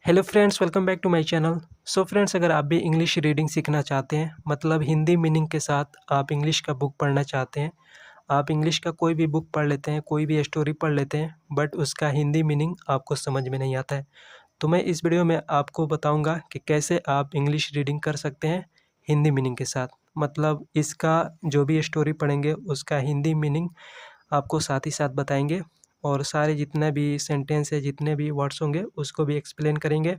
Hello friends, welcome back to my channel. So friends, अगर आप भी इंग्लिश रीडिंग सीखना चाहते हैं, मतलब हिंदी मीनिंग के साथ आप इंग्लिश का बुक पढ़ना चाहते हैं, आप इंग्लिश का कोई भी बुक पढ़ लेते हैं, कोई भी स्टोरी पढ़ लेते हैं, बट उसका हिंदी मीनिंग आपको समझ में नहीं आता है, तो मैं इस वीडियो में आपको बताऊंगा कि कैसे आप इंग्लिश रीडिंग कर सकते हैं हिंदी मीनिंग के साथ। मतलब इसका जो भी स्टोरी पढ़ेंगे उसका हिंदी मीनिंग आपको साथ ही साथ बताएंगे, और सारे जितने भी सेंटेंस है, जितने भी वर्ड्स होंगे उसको भी एक्सप्लेन करेंगे।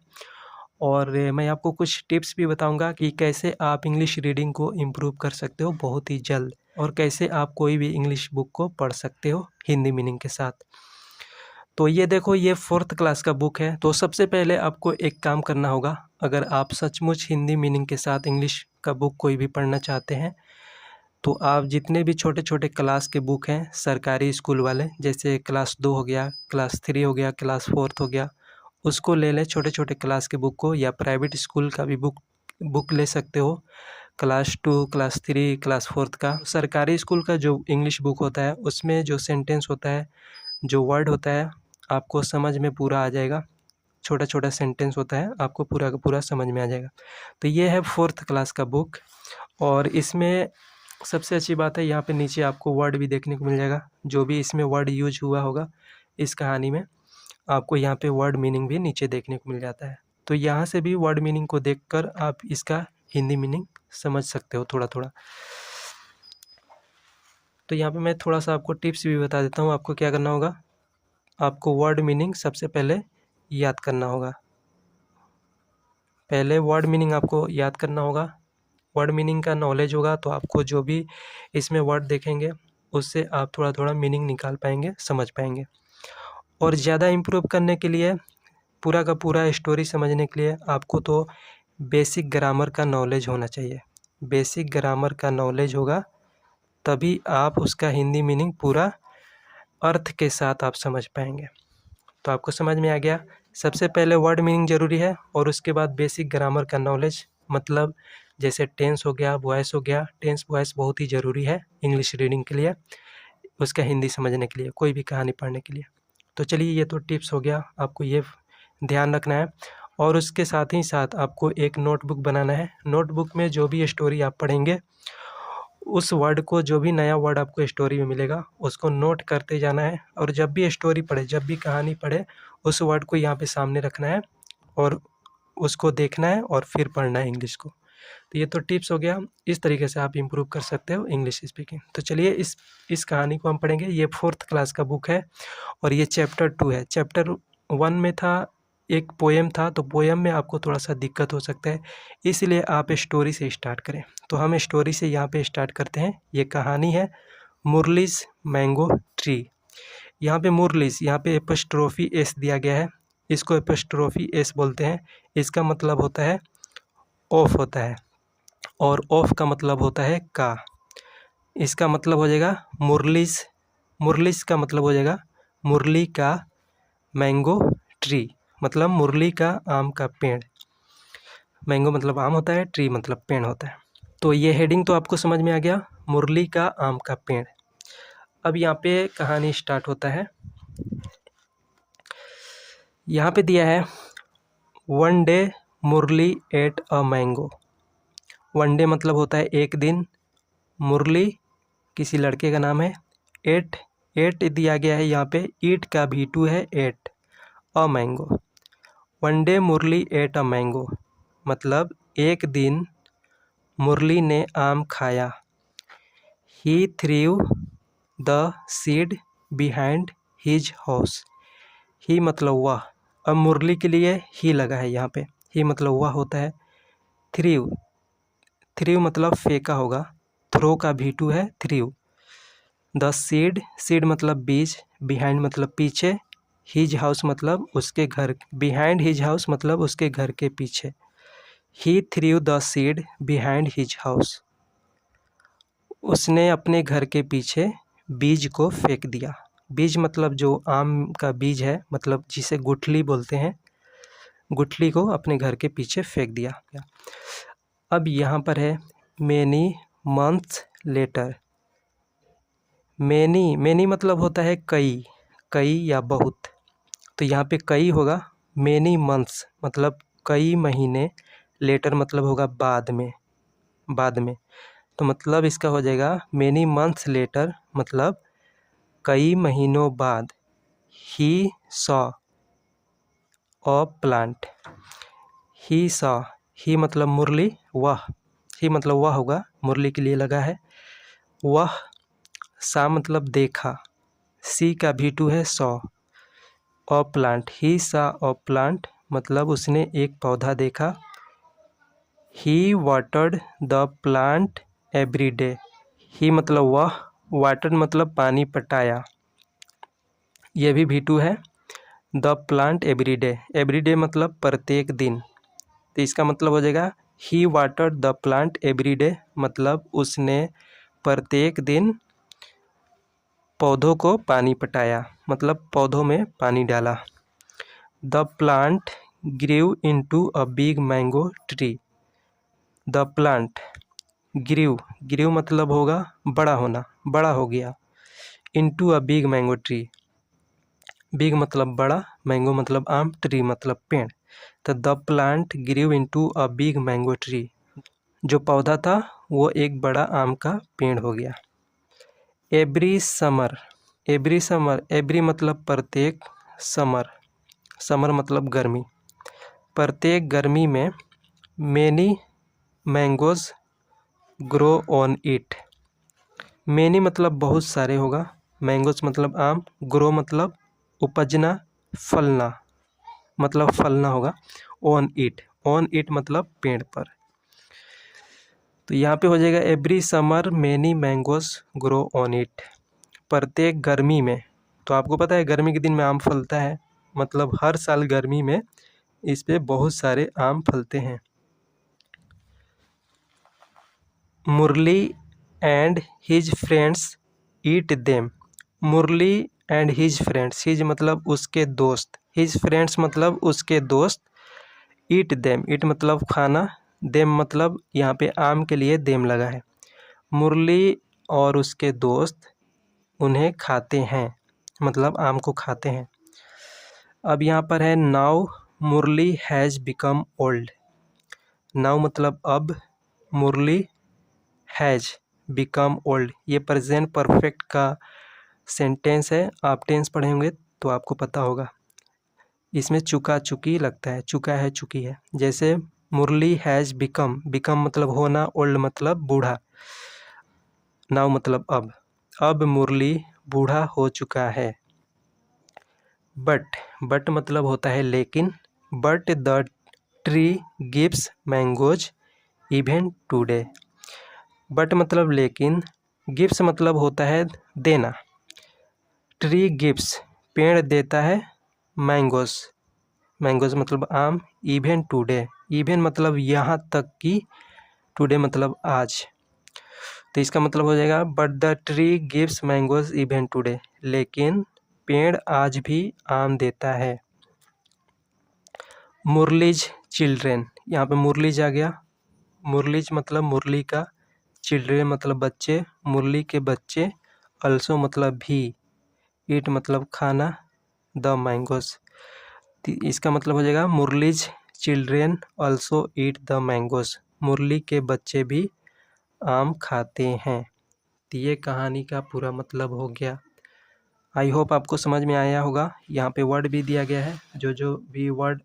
और मैं आपको कुछ टिप्स भी बताऊंगा कि कैसे आप इंग्लिश रीडिंग को इम्प्रूव कर सकते हो बहुत ही जल्द, और कैसे आप कोई भी इंग्लिश बुक को पढ़ सकते हो हिंदी मीनिंग के साथ। तो ये देखो, ये 4th क्लास का बुक है। तो सबसे पहले आपको एक काम करना होगा, अगर आप सचमुच हिंदी मीनिंग के साथ इंग्लिश का बुक कोई भी पढ़ना चाहते हैं, तो आप जितने भी छोटे छोटे क्लास के बुक हैं सरकारी स्कूल वाले, जैसे क्लास 2 हो गया, क्लास 3 हो गया, क्लास 4th हो गया, उसको ले लें। छोटे छोटे क्लास के बुक को, या प्राइवेट स्कूल का भी बुक ले सकते हो। क्लास 2, क्लास 3, क्लास 4th का। सरकारी स्कूल का जो इंग्लिश बुक होता है उसमें जो सेंटेंस होता है, जो वर्ड होता है, आपको समझ में पूरा आ जाएगा। छोटा छोटा सेंटेंस होता है, आपको पूरा का पूरा समझ में आ जाएगा। तो ये है 4th क्लास का बुक, और इसमें सबसे अच्छी बात है, यहाँ पे नीचे आपको वर्ड भी देखने को मिल जाएगा। जो भी इसमें वर्ड यूज हुआ होगा इस कहानी में, आपको यहाँ पे वर्ड मीनिंग भी नीचे देखने को मिल जाता है। तो यहाँ से भी वर्ड मीनिंग को देखकर आप इसका हिंदी मीनिंग समझ सकते हो थोड़ा थोड़ा। तो यहाँ पे मैं थोड़ा सा आपको टिप्स भी बता देता हूँ। आपको क्या करना होगा, आपको वर्ड मीनिंग सबसे पहले याद करना होगा। पहले वर्ड मीनिंग आपको याद करना होगा। वर्ड मीनिंग का नॉलेज होगा तो आपको जो भी इसमें वर्ड देखेंगे उससे आप थोड़ा थोड़ा मीनिंग निकाल पाएंगे, समझ पाएंगे। और ज़्यादा इम्प्रूव करने के लिए, पूरा का पूरा स्टोरी समझने के लिए, आपको तो बेसिक ग्रामर का नॉलेज होना चाहिए। बेसिक ग्रामर का नॉलेज होगा तभी आप उसका हिंदी मीनिंग पूरा अर्थ के साथ आप समझ पाएंगे। तो आपको समझ में आ गया, सबसे पहले वर्ड मीनिंग ज़रूरी है, और उसके बाद बेसिक ग्रामर का नॉलेज। मतलब जैसे टेंस हो गया, वॉइस हो गया। टेंस वॉइस बहुत ही ज़रूरी है इंग्लिश रीडिंग के लिए, उसका हिंदी समझने के लिए, कोई भी कहानी पढ़ने के लिए। तो चलिए, ये तो टिप्स हो गया, आपको ये ध्यान रखना है। और उसके साथ ही साथ आपको एक नोटबुक बनाना है। नोटबुक में जो भी स्टोरी आप पढ़ेंगे, उस वर्ड को, जो भी नया वर्ड आपको स्टोरी में मिलेगा उसको नोट करते जाना है। और जब भी स्टोरी पढ़े, जब भी कहानी पढ़े, उस वर्ड को यहाँ पे सामने रखना है और उसको देखना है और फिर पढ़ना है इंग्लिश को। तो ये तो टिप्स हो गया, इस तरीके से आप इम्प्रूव कर सकते हो इंग्लिश स्पीकिंग। तो चलिए, इस कहानी को हम पढ़ेंगे। ये 4th क्लास का बुक है, और ये चैप्टर 2 है। चैप्टर 1 में था, एक पोएम था, तो पोएम में आपको थोड़ा सा दिक्कत हो सकता है, इसलिए आप स्टोरी से स्टार्ट करें। तो हम स्टोरी से यहाँ पे स्टार्ट करते हैं। ये कहानी है मुरलीज मैंगो ट्री। यहाँ पे मुरलीज, यहाँ पे एपस्ट्रोफी एस दिया गया है, इसको एपस्ट्रोफी एस बोलते हैं। इसका मतलब होता है ऑफ होता है, और ऑफ का मतलब होता है का। इसका मतलब हो जाएगा मुरलीज। मुरलीज का मतलब हो जाएगा मुरली का मैंगो ट्री, मतलब मुरली का आम का पेड़। मैंगो मतलब आम होता है, ट्री मतलब पेड़ होता है। तो ये हेडिंग तो आपको समझ में आ गया, मुरली का आम का पेड़। अब यहाँ पे कहानी स्टार्ट होता है। यहाँ पे दिया है, one day Murali ate a mango. One day मतलब होता है एक दिन, मुरली किसी लड़के का नाम है, एट, एट दिया गया है यहाँ पे, ईट का भी टू है, ate a mango. One day Murali ate a mango मतलब एक दिन मुरली ने आम खाया। He threw the seed behind his house. He मतलब वह, अब मुरली के लिए ही लगा है यहाँ पे। ही मतलब वह होता है। थ्रीव, थ्रीव मतलब फेंका होगा, थ्रो का भी टू है, थ्रीव। द सीड, सीड मतलब बीज, बिहाइंड मतलब पीछे, हिज हाउस मतलब उसके घर, बिहाइंड हिज हाउस मतलब उसके घर के पीछे। He threw the seed behind his house, उसने अपने घर के पीछे बीज को फेंक दिया। बीज मतलब जो आम का बीज है, मतलब जिसे गुठली बोलते हैं, गुठली को अपने घर के पीछे फेंक दिया। अब यहाँ पर है many months later. Many, many मतलब होता है कई, कई या बहुत। तो यहाँ पे कई होगा, मैनी मंथ्स मतलब कई महीने, लेटर मतलब होगा बाद में, बाद में। तो मतलब इसका हो जाएगा मैनी मंथ्स लेटर मतलब कई महीनों बाद। He saw a plant. He saw, he मतलब मुरली, वह, ही मतलब वह होगा, मुरली के लिए लगा है। वह, सा मतलब देखा, सी का V2 है सॉ। अ प्लांट, ही सा अ प्लांट मतलब उसने एक पौधा देखा। He watered the plant every day. He मतलब वह, वाटर्ड मतलब पानी पटाया, यह भी V2 है। The plant every day, every day मतलब प्रत्येक दिन, तो इसका मतलब हो जाएगा he watered the plant every day मतलब उसने प्रत्येक दिन पौधों को पानी पटाया, मतलब पौधों में पानी डाला। The plant grew into a big mango tree. The plant grew, grew मतलब होगा बड़ा होना, बड़ा हो गया। Into a big mango tree, big मतलब बड़ा, मैंगो मतलब आम, ट्री मतलब पेड़। तो the plant grew into a big mango tree, जो पौधा था वो एक बड़ा आम का पेड़ हो गया। Every summer, every summer, every मतलब प्रत्येक, समर, समर मतलब गर्मी, प्रत्येक गर्मी में many mangoes grow on it. Many मतलब बहुत सारे होगा, मैंगोज मतलब आम, ग्रो मतलब उपजना, फलना, मतलब फलना होगा। ऑन इट, ऑन इट मतलब पेड़ पर। तो यहाँ पे हो जाएगा every summer many mangoes grow on it, प्रत्येक गर्मी में। तो आपको पता है गर्मी के दिन में आम फलता है, मतलब हर साल गर्मी में इस पे बहुत सारे आम फलते हैं। Murali and his friends eat them. Murali and his friends, his मतलब उसके दोस्त, हिज फ्रेंड्स मतलब उसके दोस्त। ईट देम, ईट मतलब खाना, देम मतलब यहाँ पे आम के लिए देम लगा है। मुरली और उसके दोस्त उन्हें खाते हैं, मतलब आम को खाते हैं। अब यहाँ पर है now Murali has become old. Now मतलब अब, मुरली हैज़ बिकम ओल्ड, ये प्रेजेंट परफेक्ट का सेंटेंस है। आप टेंस पढ़े होंगे तो आपको पता होगा। इसमें चुका चुकी लगता है, चुका है चुकी है। जैसे मुरली हैज़ बिकम, बिकम मतलब होना, ओल्ड मतलब बूढ़ा, नाउ मतलब अब मुरली बूढ़ा हो चुका है। बट मतलब होता है लेकिन, but the tree gives mangoes even today. But मतलब लेकिन, गिव्स मतलब होता है देना, ट्री गिव्स पेड़ देता है, मैंगोज, मैंगोज मतलब आम, इवन टुडे, इवन मतलब यहाँ तक कि, टुडे मतलब आज। तो इसका मतलब हो जाएगा but the tree gives mangoes even today, लेकिन पेड़ आज भी आम देता है। मुरलीज चिल्ड्रेन, यहाँ पे मुरलीज आ गया, मुरलीज मतलब मुरली का, चिल्ड्रेन मतलब बच्चे, मुरली के बच्चे, अल्सो मतलब भी, ईट मतलब खाना, द मैंगोज। इसका मतलब हो जाएगा Murali's children also eat the mangoes, Murali के बच्चे भी आम खाते हैं। तो ये कहानी का पूरा मतलब हो गया। आई होप आपको समझ में आया होगा। यहाँ पे वर्ड भी दिया गया है, जो जो भी वर्ड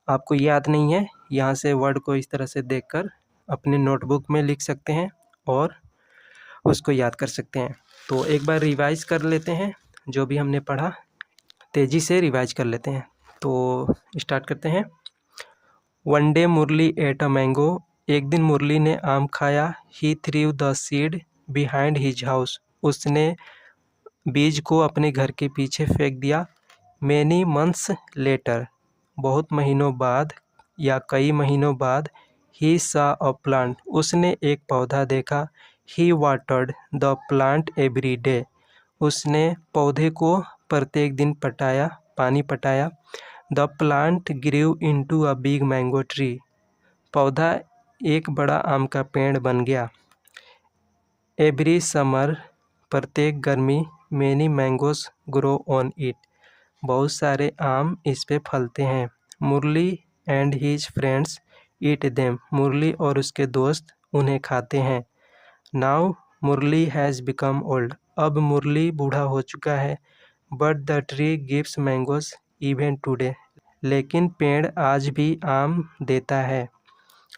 आपको याद नहीं है, यहाँ से वर्ड को इस तरह से देखकर अपने नोटबुक में लिख सकते हैं और उसको याद कर सकते हैं। तो एक बार रिवाइज कर लेते हैं, जो भी हमने पढ़ा तेज़ी से रिवाइज कर लेते हैं। तो स्टार्ट करते हैं। One day Murali ate a mango, एक दिन मुरली ने आम खाया। He threw the seed behind his house, उसने बीज को अपने घर के पीछे फेंक दिया। मैनी मंथ्स लेटर, बहुत महीनों बाद या कई महीनों बाद। ही सा अ प्लांट, उसने एक पौधा देखा। He watered the plant every day, उसने पौधे को प्रत्येक दिन पटाया, पानी पटाया। The plant grew into a big mango tree, पौधा एक बड़ा आम का पेड़ बन गया। एवरी समर, प्रत्येक गर्मी। Many mangoes grow on it, बहुत सारे आम इस पे फलते हैं। Murali and his friends eat them. Murali और उसके दोस्त उन्हें खाते हैं। Now Murali has become old. अब मुरली बूढ़ा हो चुका है। But the tree gives mangoes even today. लेकिन पेड़ आज भी आम देता है।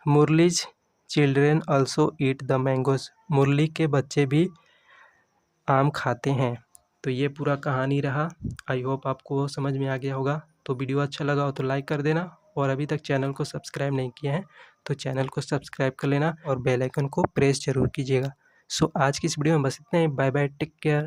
Murali's children also eat the mangoes. Murali के बच्चे भी आम खाते हैं। तो ये पूरा कहानी रहा। आई होप आपको समझ में आ गया होगा। तो वीडियो अच्छा लगा हो तो लाइक कर देना, और अभी तक चैनल को सब्सक्राइब नहीं किया है तो चैनल को सब्सक्राइब कर लेना और बेल आइकन को प्रेस जरूर कीजिएगा। सो आज की इस वीडियो में बस इतना ही। Bye bye, take care.